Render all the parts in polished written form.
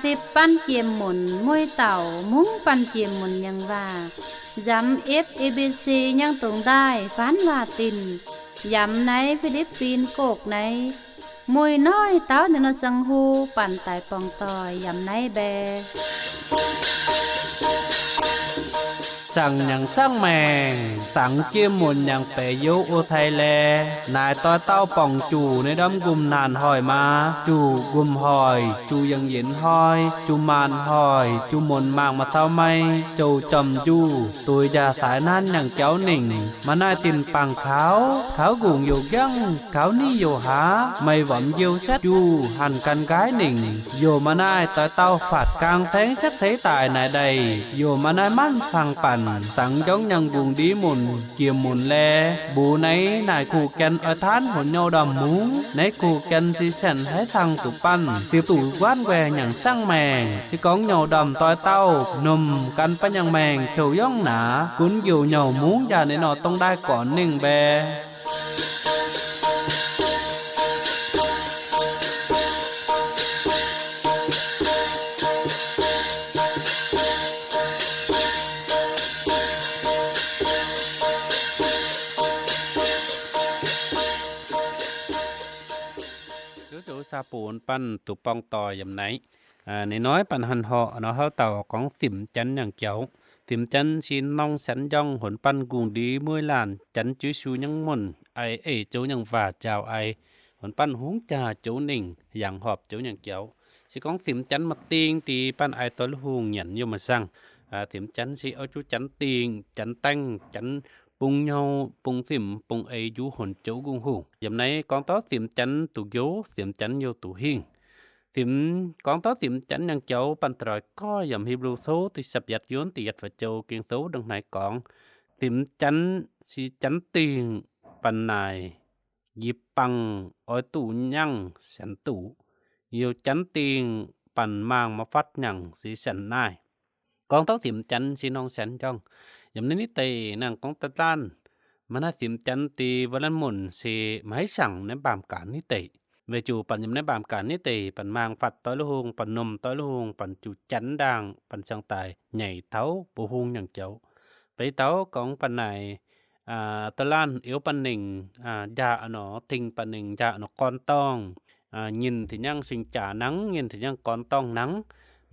50ปั้นเกียมหมุนมวยเต่ามุ้งปั้นเกียมหมุนยังว่าย้ำ FABC ยังตรงได้ฟ้านว่าตินย้ำในฟิลิปปินส์โกกในมวยน้อยเต้าในนสังหูปั่นตายปองตอยย้ำในแบสั่งอย่างสร้างแมงสังเกียมหมุนอย่างเปยยุอุทัยแลนายต้อยเต้าป่องจู่ในดำกุมนานหอยมาจู่กุมหอยจูยังเย็นหอยจูมานหอยจูหมนมากมาเท่าไม่จูจอมจู่ตัวยาสายนั้นอย่างเจ้าหนิ่งมาหน้าตินปังเขากุ่งอยู่ยังเขานี่อยู่หาไม่หวังเยียวชัดจู่หันกันกายหนิ่งโยมาหน้าต้อยเต้าฝาดกลางแทงชัดเทตายนายใดโยมาหน้ามั่นฟังปั่นสังจ้องยังบุงดีหมุนเกี่ยมหมุนแลบูในนายคู่แกนอทานหนเยาดำหมูในคู่แกนสิแสนให้ทางตุปั้นเตียบตู่ว่านแหวอย่างสร้างแมงสิก้องเยาดำต้อยเต้านมกันปัญญังแมงโฉย่องหนากุนอยู่เยาหมูอย่าในนอต้องได้ก่อนหนึ่งแบซาปูนปั้นตุปองต่อยำไหนในน้อยปันหันเหาะเนาะเฮาเต่าของสิมจันอย่างเจ้าสิมจันชินน้องสันย่องหนปั้นกุงดีมวยลานจันจุยชูยังม่นโจยังว่าเจ้าหนปั้นหงจ่าโจนิ่งอย่างหอบโจอย่างเจ้าสิของสิมจันมาติงตีปั้นตอลหูงหยันอยู่มาสั่งสิมจันสิเอาจุจันติงจันตั้งจันปุงเงาปุงสิมปุงยูหนโจกุงหูยำไหนกองต้อสิมจันตุโยสิมจันโยตุหิงสิมกองต้อสิมจันยังเจ้าปันตรอยก็ยำฮิบรูโซติสับยัดย้อนติยัดฝาโจเกียงโซดังไหนกองสิมจันสิจันติงปันนายยิบปังอ้อยตู่ยังแสนตู่โยจันติงปันมางมาฟัดยังสีแสนนายกองต้อสิมจันสิน้องแสนจ้องยำนี้ตีนางของตะต้านมันสิมจันตีวันนั้นหมุนสิมาให้สั่งในบามการนิติเวจูปันยำในบามการนิติปันมางฝัดต้อยละหงปันนมต้อยละหงปันจูจันด่างปันช่างตายใหญ่เท้าปูหงอย่างเจ้าไปเท้าของปันไหนตะล้านเอวปันหนึ่งยาหนอติงปันหนึ่งยาหนอก้อนต้องยินที่ยังสิงจ่านังยินที่ยังก้อนต้องนัง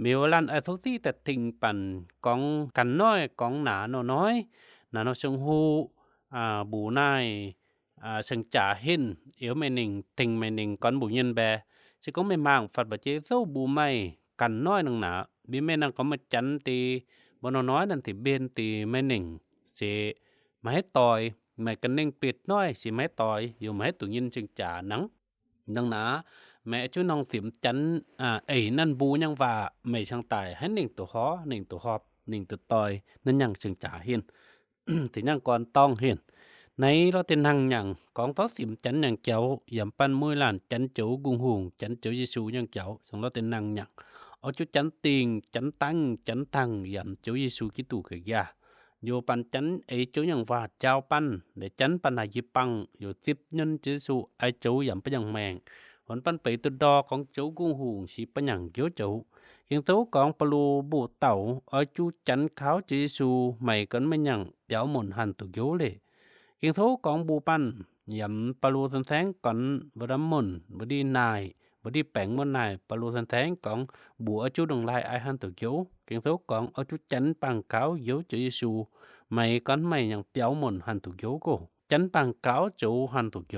มีเวลาทุกที่แต่ติงปันกองกันน้อยกองหนาน้อยหนาชงหูบูนายสังจ่าเห็นเอวไม่หนึ่งติงไม่หนึ่งก้อนบูยินแบสิก็ไม่มางฝัดบะเจโซบูไม่กันน้อยนังหนาบีแม่นังก็มาจันตีบนน้อยนั่นที่เบนตีไม่หนึ่งสิมาให้ต่อยไม่กันเน่งปิดน้อยสิไม่ต่อยอยู่มาให้ตุยินสังจ่านังดังหนาแม่ช่วยน้องสิมจันนั่นบูยังว่าไม่ช่างตายให้หนึ่งตัวฮ้อหนึ่งตัวหอบหนึ่งตัวต่อยนั่นยังสังจ่าเห็น ที่ยังก่อนต้องเห็นในเราเต็นหังอย่างของต้อสิมจันอย่างเจ้ายำปั้นมวยลานจันโจกุงหุงจันโจยิสูอย่างเจ้าสองเราเต็นหังอย่างเอาจุจันติงจันตั้งจันทังยำโจยิสูกิตูเกยาโยปันจันโจอย่างว่าเจ้าปั้นเดจันปันหายิปังโยสิบยันจิสูโจยำปัญญังแมงหนปันไปตุดอของโจกุงหุงสีปัญญังเกียวโจเกียงโตของปลูบูเต่าเอาจุจันขาวจิสูไม่กันไม่ยังเดี๋ยวหมุนหันตุโยเลยเกียงโตของบูปันยำปลูสันแสงก่อนบดมุนบดีนายบดีแปงมนนายปลูสันแสงของบูเอาจุดงลายไอหันตุโยเกียงโตของเอาจุจันปังขาวโยจิสูไม่กันไม่ยังเดี๋ยวหมุนหันตุโยโกจันปังขาวจูหันตุโย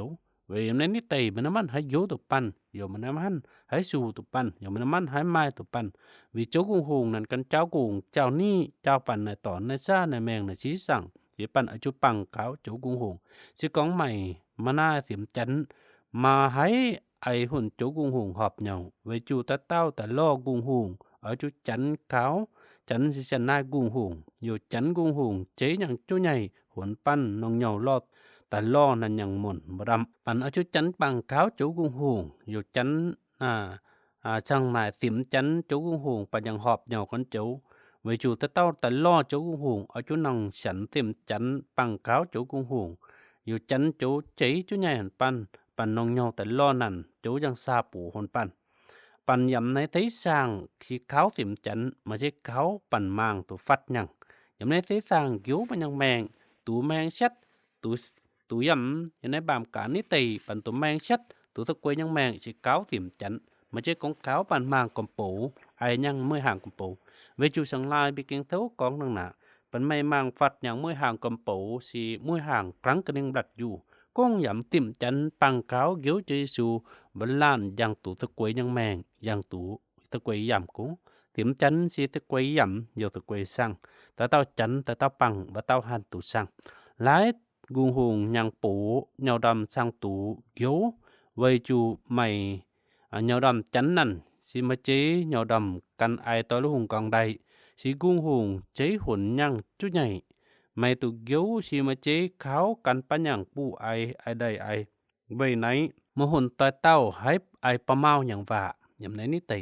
vì nên ní tì mình nó hãy vô tụ pan rồi mình nó hãy su tụ pan rồi mình nó hãy mai tụ pan vì chỗ cung hùng nên căn cháu cùng cháu ni cháu pan này tỏ này xa này mèng này xí sẵn thì pan ở chỗ bằng cáo chỗ cung hùng chứ con mày mà na tiệm chắn mà hãy ai hồn chỗ cung hùng họp nhau với chủ ta tao ta lo cung hùng ở chỗ chắn cáo chắn xí xanh nai cung hùng rồi chắn cung hùng chế nhằng chỗ nhảy hồn pan nong nhau lọtแต่ล่อนั่นยังหมุนบ่ดำปันเอาชุดจันปังขาวจูกุ้งหูอยู่จันช่างนายสิมจันจูกุ้งหูปันยังหอบเหย่าคนจูไว้จูแต่เต้าแต่ล่อจูกุ้งหูเอาชุดนังฉันสิมจันปังขาวจูกุ้งหูอยู่จันจูจีจูใหญ่หันปันนองเหย่าแต่ล่อนั่นจูยังซาปูหนปัน ป ปันยำในไต้สร้างที่เขาสิมจันมาใช่เขาปันมางตัวฟัดยังยำในไต้สร้างกิ้วมันยังแมงตูแมงชัดตูยำยังในบามการนิตีปันตัวแมงชัดตูสะกวยยังแมงสิเขาสิมจันมาใช่ของเขาปันมางกอมปูไอยังเมื่อห่างกอมปูเวจูสังลายไปเกียงเท้ากองนังหนาปันไม่มางฟัดอย่างเมื่อห่างกอมปูสิเมื่อห่างครั้งกระดิ่งดัดอยู่ก้องยำติ่มจันปังเขาเกี้ยวเจสูบนล้านยังตูสะกวยยังแมงยังตูตะกวยยำกุ้งติ่มจันสิตะกวยยำอยู่ตะกวยสั่งแต่เต้าจันแต่เต้าปังว่าเต้าหันตูสั่งหลายกุงหงยังปูเหนียวดำสั่งตูเกี้ยวไว้จูไม่เหนียวดำจันนั่นสิมาเจเหนียวดำกันไอต่อลูกหงกองใดสิกุงหงเจหุ่นยังจุใหญ่ไม่ตูเกี้ยวสิมาเจเขากันปัญญังปูไอใดไอไว้ไหนมหุ่นต่อยเต้าให้ไอปะเมาอย่างว่าอย่างไหนนิติ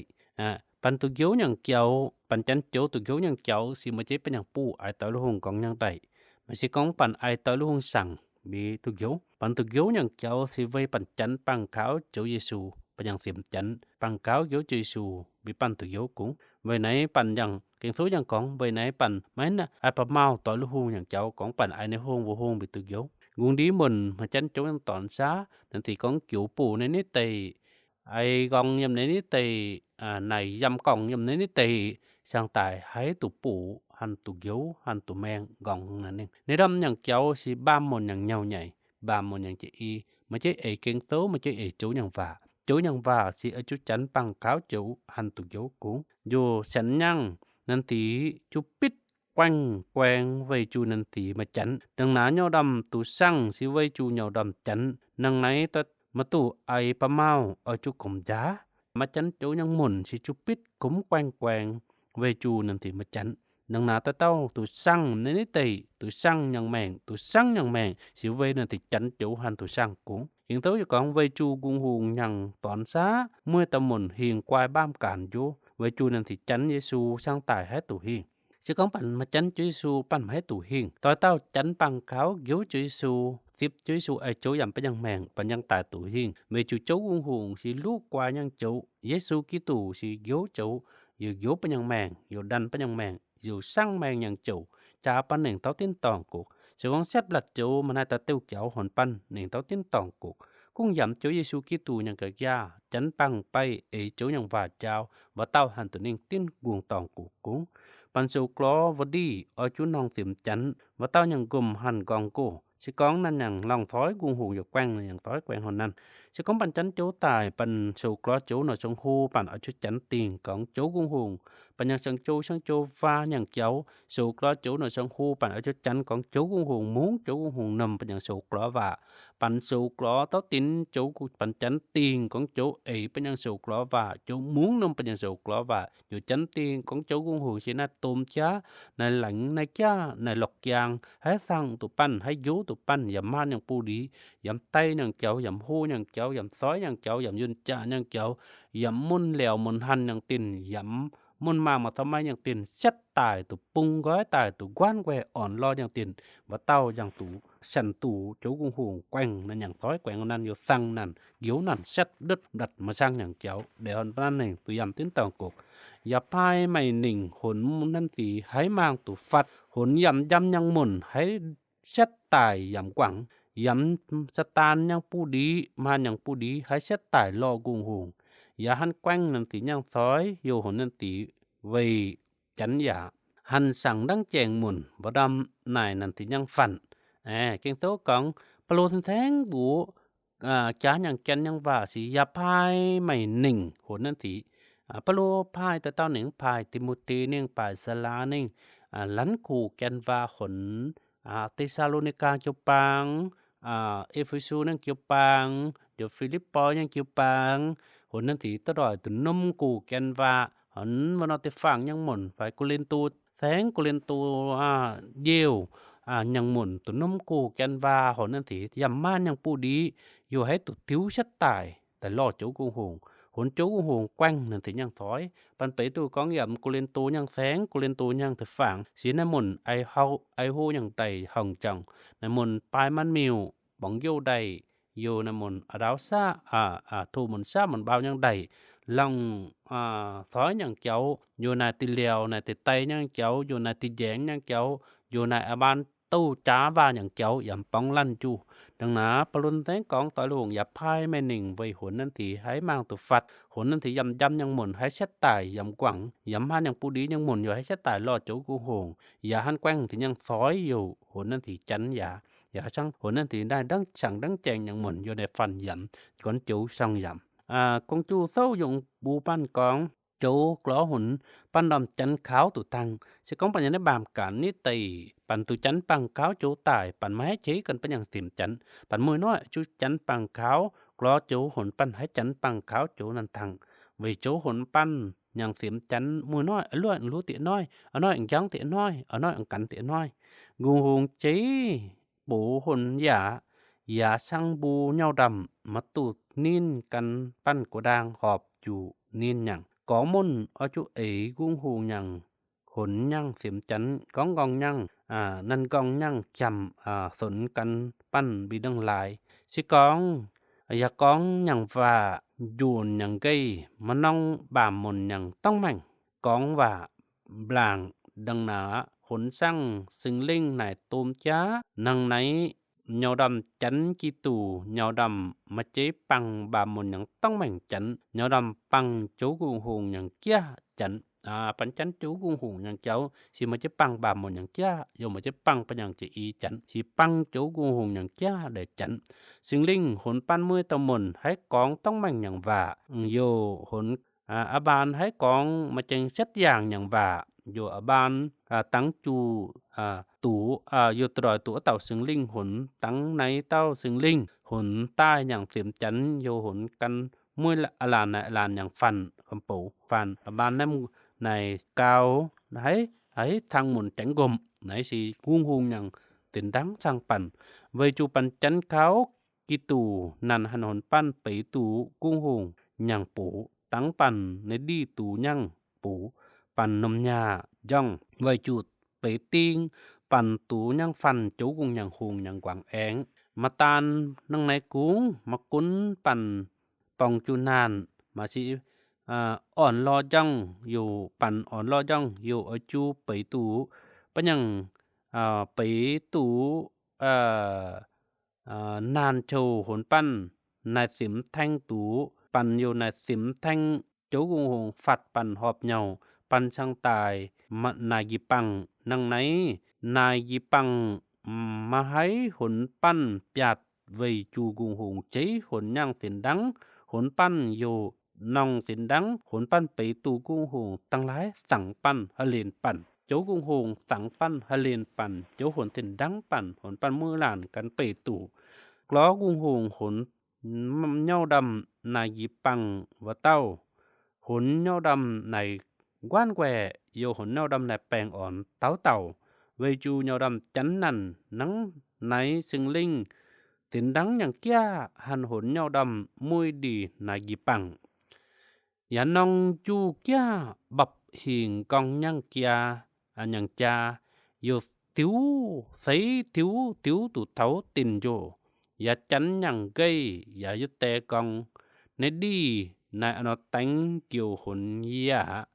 ปันตุเกียวอย่างเกียวปันจันโจตุเกียวอย่างเกียวสิมาเจเป็นอย่างปูไอต่อลูกหงกองอย่างใดมันสิกองปันไอต่อลูกหงสั่งมีตุเกียวปันตุเกียวอย่างเกียวสิไว้ปันจันปังขาวโจเยซูปัญญังเสียมจันปังขาวโจเยซูมีปันตุเกียวกุ้งไว้ไหนปันอย่างเก่งโซอย่างกองไว้ไหนปันไม่น่ะไอปะเมาต่อลูกหงอย่างเจ้าของปันไอในหงบ่หงมีตุเกียวnguồn đi mình mà chánh chỗ yang tọn xá nên thì con kiểu phụ nên nít tì ai con nhầm nên nít tì này dăm con nhầm nên nít tì sang tài hái tụ phụ hành tụ dấu hành tụ men gọn nè nên đâm nhằng cháu si ba một nhằng nhau nhảy ba một nhằng chị y mà chế ấy kiến tố mà chế ấy chỗ nhằng vả si ở chỗ chánh bằng cáo chỗ hành tụ dấu cũng dù sẵn nhằng nên thì chú pít quanh quen vây chu nên thì mà chắn đằng ná nhau đầm tụ sang si vây chu nhau đầm chắn nằng nấy ta mà tụ ai pa mau ở chu cổng giá mà chắn chỗ nhang mồn si chu pít cũng quanh quen vây chu nên thì mà chắn đằng ná ta tao tụ sang nên tì tụ sang nhang mèn si vây nên thì chắn chỗ han tụ sang cũng hiện tới còn vây chu cung hùng nhằng toàn xá mưa tâm mồn hiền quay bam cản vô vây chu nên thì chắn Giêsu sang tài hết tụ hiền sẽ có bạn mà chánh Chúa Giêsu bạn mấy tù hiền tao tao chánh bằng kháo dấu Chúa Giêsu tiếp Chúa Giêsu ai chỗ dầm bên nhân mèn bên nhân tài tù hiền về chủ chỗ quân hùng thì lúc qua nhân chỗ Giêsu Kitô thì dấu chỗ dù dấu bên nhân mèn dù đanh bên nhân mèn dù sang mèn nhân chỗ cha ban nền tao tiến toàn cuộc sẽ có xét lật chỗ mà nay ta tiêu chảo hồn pan nền tao tiến toàn cuộc cũng dầm Chúa Giêsu Kitô nhân cái gia chánh bằng bay ấy chỗ nhân và chào và tao hành tự nên tiến guồng toàn cuộc cũngปันสูกล้อวดีเอาจุนองเสียมจันว่าเต้ายังกลุ่มหันกองกูสิก้องนั่นอย่างลองท้อยกุงหูอยู่แกว้งอย่างท้อยแกว้งหอนนั่นสิก้องปันจันโจตายปันสูกล้อโจหน่อยชงหูปันเอาชุดจันติงของโจกุงหูปันยังสังโจฟ้าอย่างเจ้าสูกล้อโจหน่อยชงหูปันเอาชุดจันของโจกุงหูมุ้งโจกุงหูนำปันยังสูกล้อว่าปันสูกล้อเต้าตินโจกุปันจันติงของโจเอปันยังสูกล้อว่าโจมุ้งนำปันยังสูกล้อว่าอยู่จันติงของโจกุงหูสินะตุมจ้าในหลังในจ้าในหลอกยางให้สั่งตุปั้นให้ยูตุปั้นยำมาอย่างปูดียำไตอย่างเจ้ายำหูอย่างเจ้ายำซ้อยอย่างเจ้ายำยุนจ่าอย่างเจ้ายำมุนเหลวมุนหันอย่างตินยำมุนมาทำไมอย่างตินเช็ดตายตุปุงก้อยตายตุกว้านแกอ่อนรออย่างตินว่าเต้าอย่างตุฉันตุโจกุงหงแกว่งนั่นอย่างซ้อยแกว่งนั่นอยู่สั่งนั่นเกี่ยวนั่นเช็ดดึดดัดมาสั่งอย่างเจ้าเดี๋ยวนั่นเองตุยำติ้นตองกกอย่าพายไม่หนิ่งหนนั่นตีให้มางตุฟัดหนยำยังหมุนให้เช็ดตายยำกวังยำสตานยังปูดีมาอย่างปูดีให้เช็ดตายรอกุงหงอย่าหันแกว่งนั่นตียังซ้อยอยู่หนนั่นตีเวจันอย่าหันสั่งดังแจงหมุนบ่ดำนายนั่นตียังฝันเก่งโตของปลูแทงบูจ้าอย่างแกนยังว่าสิอย่าพายไม่หนิ่งหนนั่นตีปลูพายแต่เต้าหนึ่งพายติมุตีหนึ่งพายสลาหนึ่งลันคูแกนว่าหนเตซาโลนิกาเกียวปังเอเฟซูนั่งเกียวปังเดี๋ยวฟิลิปปอยังเกียวปังหนนั่นตีตลอดตุนมกูแกนว่าหนวันเอาแต่ฟังยังหมุนไปกุเลนตูแสงกุเลนตูเยี่ยวยังหมุนตุนมกูแกนว่าหนนั่นตียำม่านยังปูดีอยู่ให้ตุทิ้วชัดตายแต่รอดโจกุงหงหนโจกุงหงแกว้งนั่นตียังถอยปันไปตูก้องยำกุเลนตูยังแสงกุเลนตูยังแต่ฝังสีน้ำหมุนไอหูยังไตห่องจังน้ำหมุนปลายมันมิวบังโยใดโยน้ำหมุนดาวซ่าทูหมุนซ่าหมุนเบายังใด ลองซอยอย่างเจ้าอยู่ในติเหลียวในติไตอย่างเจ้าอยู่ในติแยงอย่างเจ้าอยู่ในอาบานตู้จ้าว่าอย่างเจ้าอย่าป้องลั่นจูดังนั้นปรุนแตงกองต่อหลวงอย่าพายแม่หนึ่งไว้หนนั้นที่ให้มางตุฟัดหนนั้นที่ยำยังหมุนให้เช็ดตายยำกวังยำหันยังปูดียังหมุนอยู่ให้เช็ดตายรอดโจกูโหงอย่าหันแกว้งที่ยังซอยอยู่หนนั้นที่จันอย่าช่างหนนั้นที่ได้ดังสั่งดังแจงยังหมุนอยู่ในฟันยำก่อนจูซ่องยำcông chu sâu dụng bù pan con chỗ lõ hụn pan đầm chánh kháo tụ tăng sẽ có pan nhân bàm cản ní tỳ pan tụ chánh bằng kháo chỗ tài pan máy chế cần pan nhân tìm chánh pan môi nói chú chánh bằng kháo lõ chỗ hụn pan hãy chánh bằng kháo chỗ nan thằng vì chỗ hụn pan nhân tìm chánh môi nói ở luôn lú tiện nói ở nói ăn trắng tiện nói ở nói ăn cắn tiện nói gu hùng chế bổ hụn giả sang bù nhau đầm mà tụ niên căn pan của đang họp chủ niên nhằng có môn ở chỗ ấy gung hù nhằng hồn nhằng xiêm chắn con gong nhằng năn gong nhằng chầm sổn căn pan bị đăng lại si con ya con nhằng và dùn nhằng cây mà nong bàm mồn nhằng tông mảnh con và blang đăng nã hồn sang sừng linh này tôm chá năng nấy nhau đầm chánh chi tù nhau đầm mà chế bằng bà một những tông mảnh chánh nhau đầm bằng chú cuồng hùng những kia chánh bánh chánh chú cuồng hùng những cháu chỉ mà chế bằng bà một những kia rồi mà chế bằng bên những chỉ y chánh chỉ bằng chú cuồng hùng những kia để chánh sinh linh hồn pan mươi tàu mồn hãy con tông mảnh những vả dù hồn ban hãy con mà chênh xét dạng những vả dù ban tăng chu tủ dù tròi tủ tàu xứng linh hồn tăng náy tàu xứng linh hồn tai nhàng phiếm chắn dù hồn căn mùi làn nhàng phần khẩm bổ phần ban năm này cao ấy thăng mồn tránh gồm nãy xì cuông hùng nhàng tiền đắng sang phần với chu pan chắn kháo kỳ tù nàn hàn hồn pan bấy tù cuông hùng nhàng bổ tăng pan nấy đi tù nhàng bổ pan nôm nhà dòng với chu bấy tiên pan tù nhàng phần chú cùng nhàng hùng nhàng quảng én mà tan nâng này cuống mà cún pan pong chu nàn mà chỉ ổn lo dòng dù pan ổn lo dòng dù ở chu bấy tù bây nhàng bấy tù nàn châu hồn pan nài xỉm thanh tù pan dù nài xỉm thanh chú cùng hùng phạt pan họp nhau pan sang tài mà nài gì bằng năng nấy nài gì bằng mà hãy hồn pan piat về chu cùng hùng chế hồn nhang tiền đắng hồn pan dù nong tiền đắng hồn pan bấy tù cùng hùng tăng lái sẵn pan hay liền pan chú cùng hùng sẵn pan hay liền pan chú hồn tiền đắng pan hồn pan mưa làn cắn bấy tù ló cùng hùng hồn nhau đầm nài gì bằng và tao hồn nhau đầm này quan quẻ dù hồn nhau đầm này bèn ổn táo tàu về chu nhau đầm chắn nằn nắng náy sừng linh tiền đắng nhàng kia hàn hồn nhau đầm môi đi nài gì bằng ya nong chu kia bập hiền con nhang kia nhang cha dù thiếu thấy thiếu tụ thấu tình vô ya chắn nhang gây ya yết tê con nấy đi nài nó tánh kiều hồn ya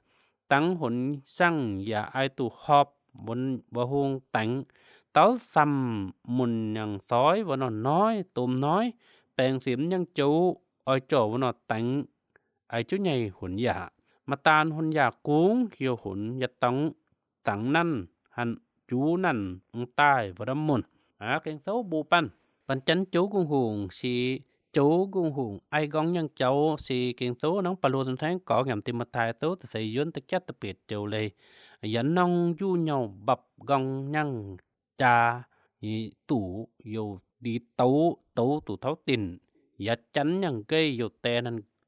tăng hồn sang ya ai tụ họp vốn và hôn tánh táo xăm mùn nhang sói và nó nói tôm nói bèn xỉm nhang chú oi trổ và nó tánh ai chú nhầy hồn ya mà tan hồn ya cuống kiều hồn ya tống tặng năn hẳn chú năn tai và đâm mùn cái số bù pan pan chánh chú cung hùng si chú cung hùng ai gong nhang cháu si kiến số nóng palu tháng có ngầm tìm một thai tốt thì yun tất chất tập biệt châu lê dẫn nong du nhau bập gong nhang cha tủ dù đi tấu tủ thấu tình ya chánh nhang cây dù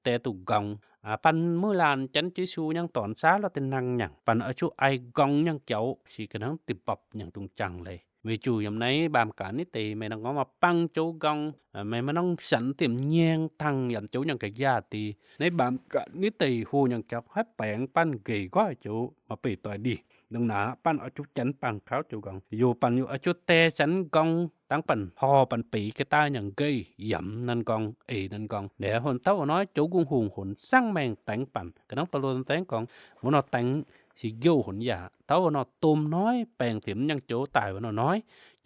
tè tủ gong pan mưa lan chánh chứ su nhang tòn xá là tên năng nhang pan ở chỗ ai gong nhang cháu si cái nắng tìm bập nhang tung chẳng lê vì chủ dầm nấy bàm cả nít thì mày đang có mà băng chỗ gong mày mà nông sẵn tìm nhang thằng dầm chỗ nhang cái gia thì nấy bàm cả nít thì hu nhang chọc hết bẹn pan kỳ quá chỗ mà bị tỏi đi ดังหนาปั้นเอาจุจันปังเขาจูกองอยู่ปันอยู่เอาจุเตจันกองตั้งปันพอปันปีcái taอย่างเกยย่ำนั่นกองนั่นกองđể hồn tao nói chủ cung hùng hồn sang mèn tánhปันcái nó luôn tánh con muốn nó tánhสิโยหนยาเต้าเนาะตุมน้อยแปลงเสียมยังโจตายว่าเนาะน้อย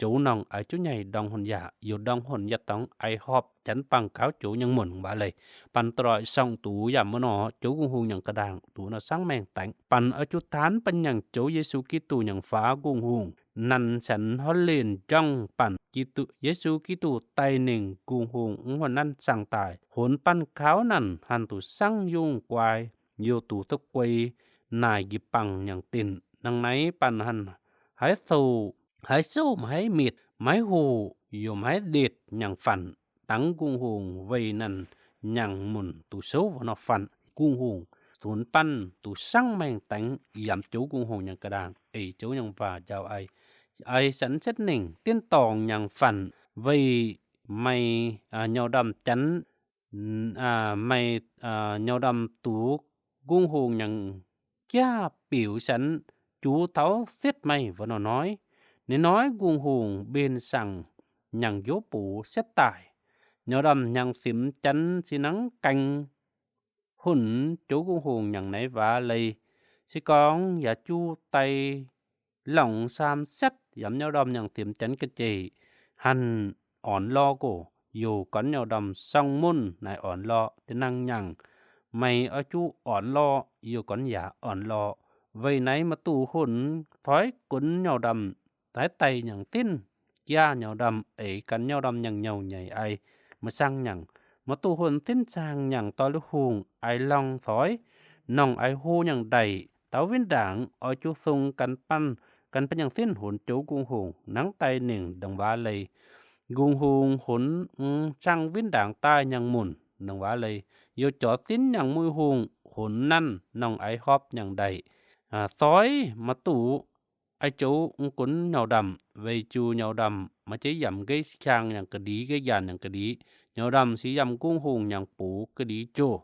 จูนองไอจุใหญ่ดองหนยาอยู่ดองหนยาต้องไอหอบจันปังขาวจูยังหมุนบาเลยปันตรอยส่องตูยามเนาะจูกุงหูยังกระดางตูเนาะสังแมงแต่งปันไอจุฐานปันยังโจเยซูกิตูยังฟ้ากุงหูนันฉันฮอลเลนจ้องปันกิตุเยซูกิตูไตหนึ่งกุงหูหันนั้นสั่งตายหนปันขาวนั่นหันตูสังยุงกวายอยู่ตูตะกวยนายกิปังอย่างตินดังไหนปันหันหายสู้ไม้มีดไม้หูอยู่ไม้เด็ดอย่างฝันตั้งกุ้งหงไว้นั่นอย่างหมุนตูโซวนอฝันกุ้งหงสูนปั้นตูสั่งแมงแต่งยำจูกุ้งหงอย่างกระดางจูอย่างฝ่าเจ้าไอสันเซตหนึ่งเตี้ยนตองอย่างฝันไว้ไม่เหนียวดำจันไม่เหนียวดำตูกุ้งหงอย่างKia biểu sẵn chú tháo xiết mày và nó nói. Nếu nói guồng hùng bên sẵn nhằng dỗ bủ xét tải. Nhỏ đầm nhằng xím chắn xí nắng canh. Hùn chú guồng hùng nhằng nấy vả lây. Xí con giả chú tay lòng xàm xét dẫm nhỏ đầm nhằng xím chắn cái chì. Hành ổn lo cổ. Dù con nhỏ đầm xong môn này ổn lo thì năng nhằng. Mày ở chú ổn lo, yêu con giả ổn lo. Vậy nãy mà tù hồn thói cuốn nhau đầm, tái tay nhằng tin. Kia nhau đầm, cắn nhau đầm nhằng nhau nhảy ai. Mà sang nhằng, mà tù hồn tin sang nhằng to lúc hùng, ai lòng thói. Nòng ai hô nhằng đầy, táo viên đảng, ở chú xung cắn pan nhằng tin hồn chú cung hùng, nắng tay nền đồng bá lây. Cung hùng hồn sang viên đảng tai nhằng mùn, đồng bá lây. Yêu chó tín nhằng mùi hùng, hồn năn, nòng ai họp nhằng đầy. Thói mà tủ, ai chú cuốn nhau đầm, về chú nhau đầm, mà chế dầm cái chàng nhằng cái đi, cái dàn nhằng cái đi. Nhau đầm xí dầm cung hùng nhằng bú cái đi chú.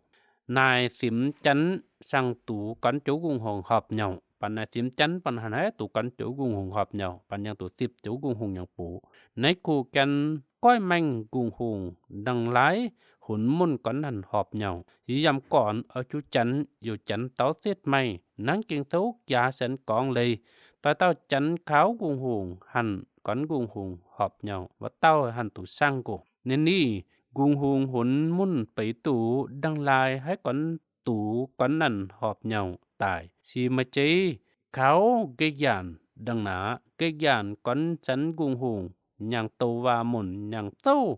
Nài xím chắn sang tủ cắn chú cung hùng họp nhau. Bạn này xím chắn, bạn hẳn hết tủ cắn chú cung hùng họp nhau. Bạn nhằng tủ xịp chú cung hùng nhằng bú. Nấy cô kênh coi manh cung hùng đăng lái. Hồn môn có nằn họp nhau, dì dằm còn ở chú chắn, dù chắn táo tiết mây, nắng kiên thấu giá sẵn con lì. Tại tao chắn kháo cung hùng, hẳn con cung hùng họp nhau, và tao hẳn tủ sang cổ. Nên đi, cung hùng hồn môn bấy tủ đăng lai hay con tủ con nằn họp nhau, tại xì mà chế kháo gây giản, đăng ná, gây giản con chắn cung hùng, nhàng tàu và môn nhàng tàu.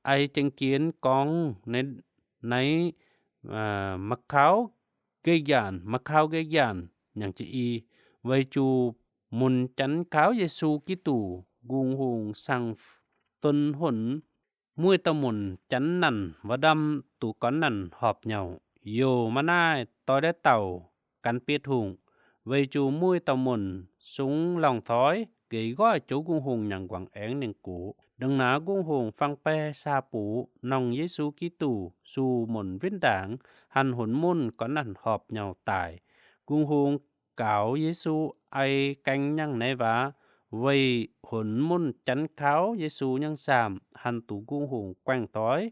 Ai chứng kiến con nấy mặc kháo gây giản nhàng chị y với chú môn chắn kháo Giê-xu Kitô guồng hùng sang tuân hồn mùi tàu môn chắn nằn và đâm tụ con nằn họp nhau dù mà nai tôi đã tàu cắn biết hùng với chú mùi tàu môn súng lòng thói kỹ gói chú guồng hùng nhàng quảng én nền cũ. Đừng ná guồng hùng phang pe xa bú, nòng Giê-xu Kitô su môn viên đảng, hẳn hồn môn có nằn họp nhau tải. Guồng hùng cáo Giê-xu ai canh nhang nấy vá, vậy hồn môn chắn kháo Giê-xu nhang xàm, hẳn tủ guồng hùng quanh thói.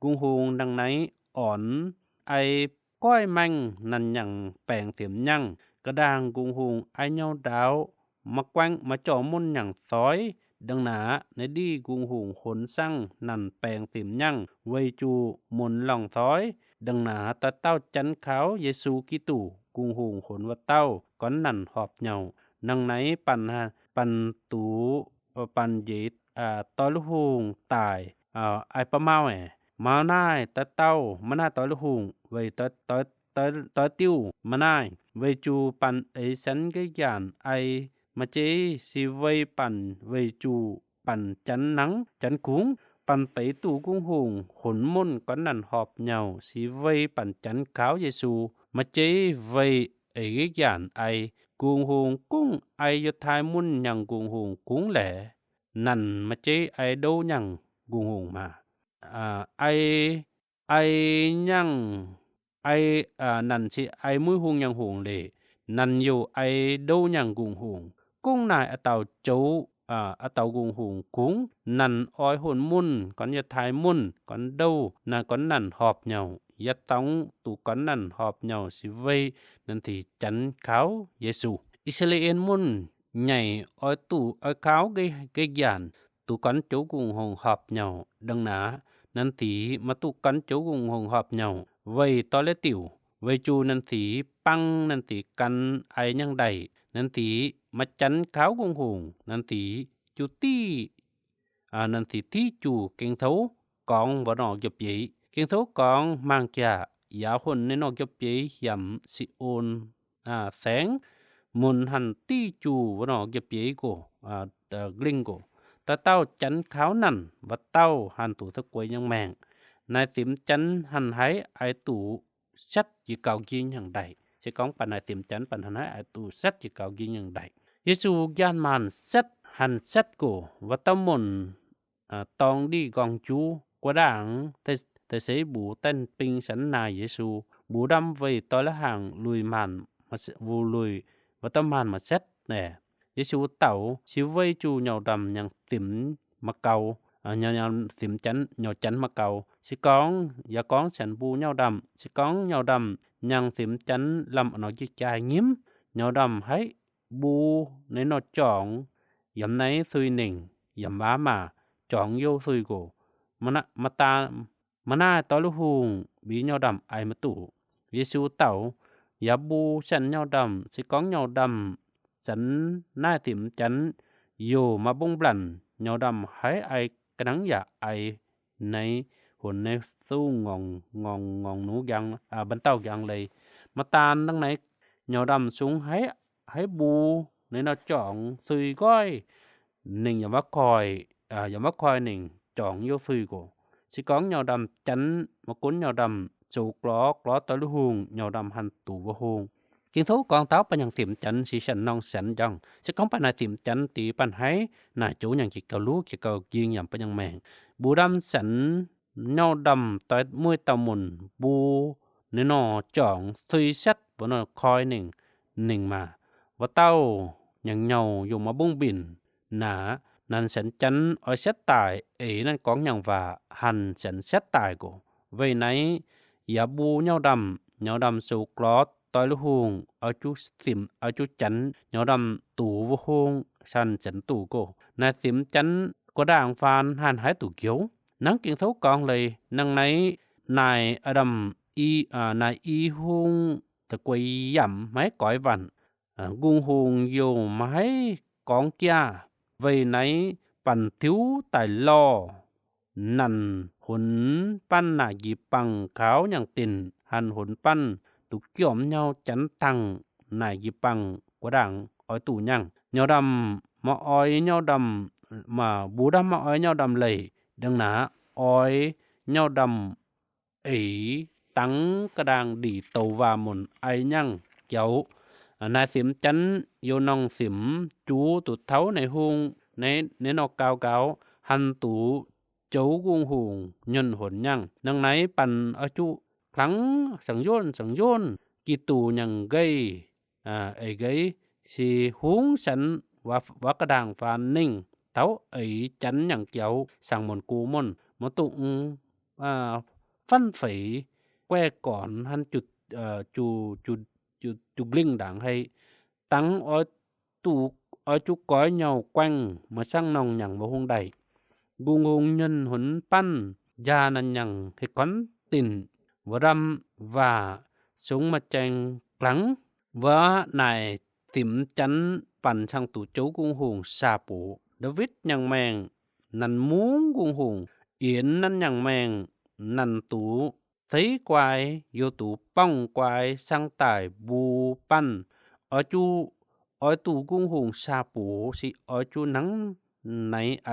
Guồng hùng đằng nấy ổn ai coi manh nằn nhang bèng thiểm nhang, cả đàng guồng hùng ai nhau đáo, mà quanh mà cho môn nhang thói. Đằng ná, nấy đi guồng hùng hồn sang nằn bèng tìm nhăng, vây chú môn lòng thói. Đằng ná ta tao chắn kháo Giê-xu Kitô guồng hùng hồn và tao có nằn họp nhau. Nâng nấy pan tú pan dít tối lúc hùng tài ai pa mau mau nai ta tao mà nai tối lúc hùng vây tối tiêu mà nai vây chú pan ấy sẵn cái giản ai mà chế si vâyปั่น vây chủปั่น chắn nắng chắn cuốngปั่น bấy tù cung hùng hồn môn có nằn họp nhau si vâyปั่น chắn kháo Giê-xu mà chế vây ấy cái giản ai cung hùng cung ai yo thai môn nhằng cung hùng cuống lẻ nằn mà chế ai đâu nhằng cung hùng mà ai nhằng ai nằn si ai mũi hùng nhằng hùng lệ นันอยู่ไอดูอย่างกุงหุงกุ้งนายอะเต่าโจอะเต่ากุงหุงกุ้งนันอ้อยหุ่นมุ่นก่อนจะทายมุ่นก่อนดูนันก่อนนั่นหอบเหยาอย่าต้องตูก่อนนั่นหอบเหยาสิเวนั่นที่จันเขาเยซูอิสราเอลมุ่นใหญ่อ้อยตู่อ้อยเขาเกยานตูก่อนโจกุงหงหอบเหยาดังหนานั่นที่มาตูก่อนโจกุงหงหอบเหยาไว้ตอเลติวไว้จูนันสีปังนันสีกันไอยังใดนันสีมาจันขาวกงหงนันสีจูตี้นันสีที่จูเก่งเทากองบ่นอกยบยีเก่งเทากองมังกะยาหุ่นในนอกยบยียำสิโอนแสงมุนหันตี้จูบ่นอกยบยีโกกลิ้งโกตะเต้าจันขาวนั่นว่าเต้าหันตูตะกวยยังแมงนายสิมจันหันไหไอตู่sách chỉ cầu kiênอย่างใดsẽ cóปัญหาเต็มจันปัญหาไอตู่ sách chỉ cầu kiênอย่างใดเยซูยานมัน sách หัน sách โกว่าตมนตองดีกองจูกว่าด่างแต่เสบูเต้นปิงสันนายเยซูบูดำไว้ตอละห่างลุยมันมาวูลุยว่าตมันมา sách แน่เยซูเต่าสิไว้จูเหยาดำอย่างติ๋มมาเกาnhau tìm chánh nhau chánh mà cầu sĩ con và con sẵn bu nhau đầm sĩ con nhau đầm nhằng tìm chánh làm nó chỉ chai nghiêm nhau đầm thấy bu nên nó chọn dầm nấy suy nình dầm bá mà chọn vô suy cổ mà ta mà na tối lúc hùng bị nhau đầm ai mà tụ Giêsu tẩu và bu sẵn nhau đầm sĩ con nhau đầm sẵn na tìm chánh dù mà bông bẩn nhau đầm thấy ai cái đắng dạ aiในหุ่นในสู้งองหนูยังบรรเต้ายังเลยมาตานดังไหนเหนียวดำสูงให้บูในนอจ่องซุยก้อยหนึ่งอย่ามาคอยหนึ่งจ่องโยซุยโกสิก้องเหนียวดำจันมากุ้นเหนียวดำสูกล้อตะลุหุงเหนียวดำหันตู่วะหุงกินทุกกองเต้าปัญญังถิ่มจันสีฉันนองสันจังสิก้องปัญหาถิ่มจันตีปัญให้น่าจูอย่างจิเกาลูจิเกายิงอย่างปัญญังแมงบูดำสันเนาดำต่อยมวยตะมุนบูเนนอจ่องซุยชัดบนคอยหนึ่งมาว่าเต้าอย่างเหงาอยู่มาบุ้งบินหนานันสันจันอ้อยชัดตายนั่นก้องอย่างว่าหันสันชัดตายกูไว้ไหนอย่าบูเนาดำสูกล้อต่อยลูกหงเอาจุสิมเอาจุจันเหนียวดำตู่วหงชันจันตู่โกนายสิมจันก็ด่างฟานหันหายตู่เขียวนังกินเท่ากองเลยนังไหนนายอดัมนายอีหงตะกวยย่ำไม้ก้อยวันกุงหงอยู่ไม้กองเกียไว้ไหนปั่นทิวไต่ลอนั่นหุนปั้นหน้าหยิบปังขาวอย่างตินหันหุนปั้นตุกเกี่ยมเงาจันตังนายยิปังกว่าดังอ้อยตู่ยังเงาดำมาอ้อยเงาดำมาบูดำมาอ้อยเงาดำเลยดังหนาอ้อยเงาดำตังกระดังดีโตวามุนไอยังเจ้านายสิมจันโยนองสิมจูตุเท้าในหุงในนอกเกาหันตู่โจกุงหุงยนหนยังดังไหนปันอ้อยจูครั้งสังโยนกีตูยังไกไกสิหุงสันว่ากระด่างฟานนิ่งเต้าจันอย่างเกี่ยวสั่งหมนกูมนมาตุงฟันไฝแก้ก่อนหันจุดจุกลิงด่างให้ตั้งอ้อยจุกก้อยเหยาแกว้งมาสั่งนองอย่างบ่ฮงใดกุงหงnhânหนปั้นยานันยังให้ก้อนตินว่าดำว่าสงมาแจงกลังว่านายติ๋มจันปั่นช่างตู่โจกุงหงซาปูดวิดยังแมงนันมุ้งกุงหงเอียนนั่นยังแมงนันตู่ใส่กวายโยตู่ป้องกวายช่างตายบูปั้นอ้อยตู่กุงหงซาปูสิอ้อยจูนังไหนไอ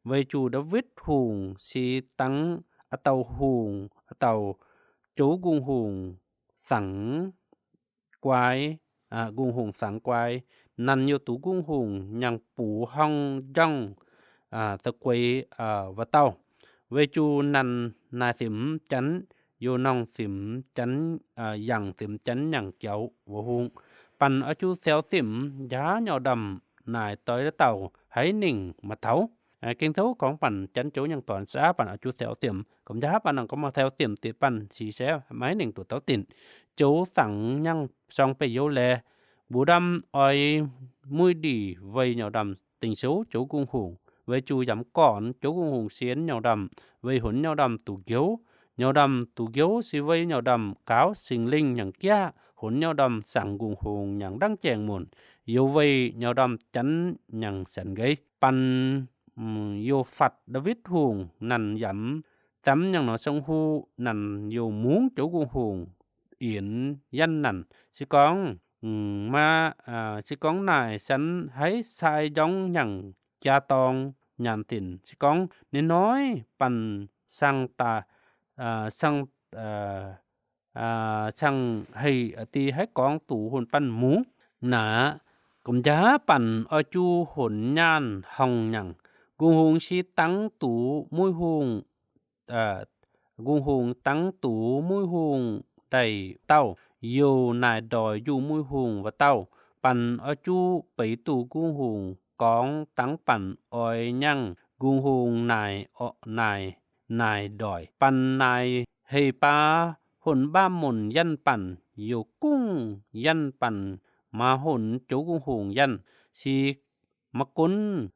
ไว้จูดวิดหงสิตังอะเตาหงอะเตาโจกุงหงสังกวายกุงหงสังกวายนันโยตุกุงหงยังปูห้องย่องตะกวยวะเต้าเวจูนันนาสิมจันโยนองสิมจันอย่างสิมจันอย่างเจ้าวะหง ปั่นเอาจูเสียวติ่มย้าเหยาดำนายต่อยเต่าให้หนิ่งมาเท้าkinh thấuของปั่นจันchủ nhân toàn xãปั่นở chú theo tiệm cũng giáปั่นcó mà theo tiệm thìปั่นchỉ sẽ máy nền tụ tấu tiền chú sẵn nhân xong bị yếu lệ bù đâm oi mũi đi vây nhau đầm tình số chú cung hùng với chú giảm còn chú cung hùng xiến nhau đầm với hỗn nhau đầm tụ giấu xí vây nhau đầm cáo sinh linh nhằng kia hỗn nhau đầm sẵn cung hùng nhằng đăng chèn muộn yếu vây nhau đầm chắn nhằng sẵn gâyปั่นvô Phật David Hùng nằn dẫm tắm nhân nó sông hu nằn vô muốn chỗ quân hùng yển danh nằn chỉ con mà chỉ con này sẵn thấy sai giống nhận cha ton nhàn tiền chỉ con nên nói bằng sang ta sang sang hay thì hết con tụ hồn pan muốn nã cũng giá bằng ở chu hồn nhan hồng nhận cung hùng si tăng tủ mũi hùng cung hùng tăng tủ mũi hùng đầy tàu dù nài đòi dù mũi hùng và tàuปั่น ở chu bảy tủ cung hùng con tăngปั่น oi nhăng cung hùng nài đòiปั่น nài hề pa hồn ba mồn dânปั่น dù cung dânปั่น mà hồn chỗ cung hùng dân si mặc cún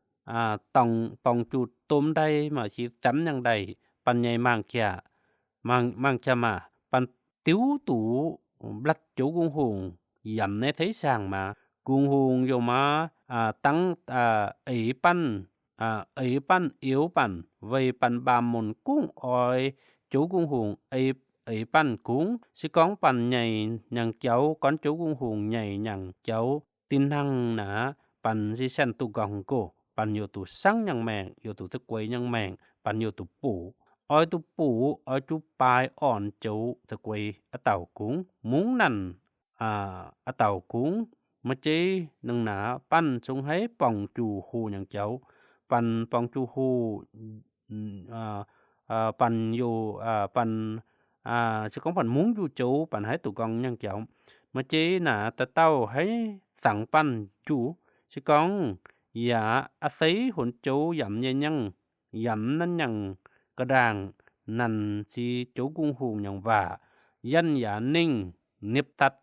tòng bòng chuột tôm đây mà chỉ chấm nhang đầy pan nhảy mang cha mà pan tiếu tủ lách chỗ cung hùng dầm nè thấy sàng mà cung hùng vô mà tăng ấy pan yếu pan về pan ba mồn cung oi chỗ cung hùng ấy pan cung chỉ con pan nhảy nhằng cháu con chỗ cung hùng nhảy nhằng cháu tin hăng nã pan chỉ sen tu gong côปั่นอยู่ตุสังยังแมงอยู่ตุตะกวยยังแมงปั่นอยู่ตุปูอ้อยตุปูอ้อยจุปลายอ่อนจูตะกวยอะเต่ากุ้งมุ้งนั่นอะเต่ากุ้งมาเจนึงหนาปั่นสงให้ป่องจูหูอย่างเจ้าปั่นป่องจูหูปั่นอยู่ปั่นสิของปั่นมุ้งอยู่จูปั่นให้ตุกองอย่างเจ้ามาเจหนาตะเต้าให้สั่งปั่นจูสิของdạ thấy hồn chú dặm nhẹ nhăng dặm năn nhằng cái đàn nằn si chú cung hùng nhằng và dân dạ ninh nếp tắt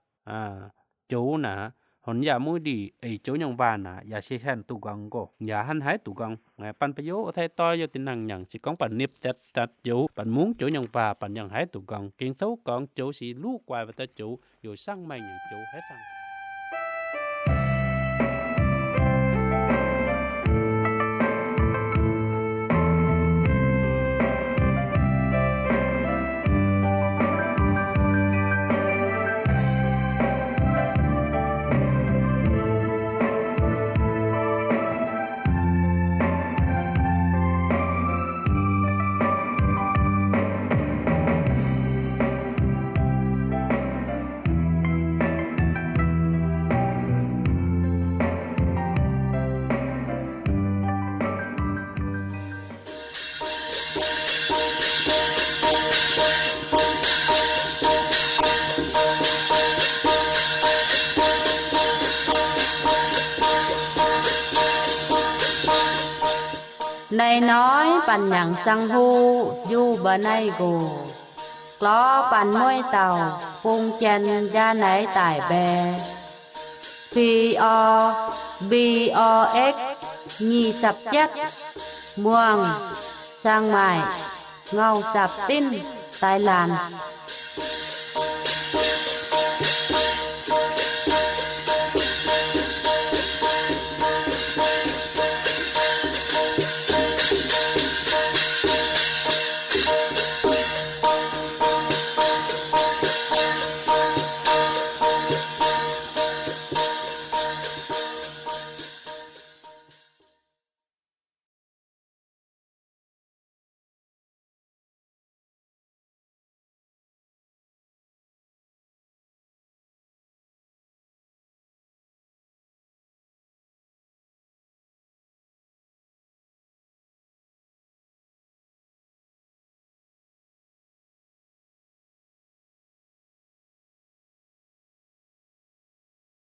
chú nà hồn dạ mũi đi ấy chú nhằng và nà dạ xe khen tụ gong cô dạ hắn hái tụ gong ngày pan phải dấu ở thay to do tin năng nhằng chỉ có bạn nếp tắt chú bạn muốn chú nhằng và bạn nhằng hái tụ gong kiến thấu con chú si lú quay và ta chú rồi sang mày nhằng chú hết sang Này nóiปั่นอย่างสังหูอยู่บ่ในกูกล้อปั่นมวยเต่าปุงเจนยาไหนตายแบ POBOX nhì sập chất muông sang mài ngâu sập tin tai làn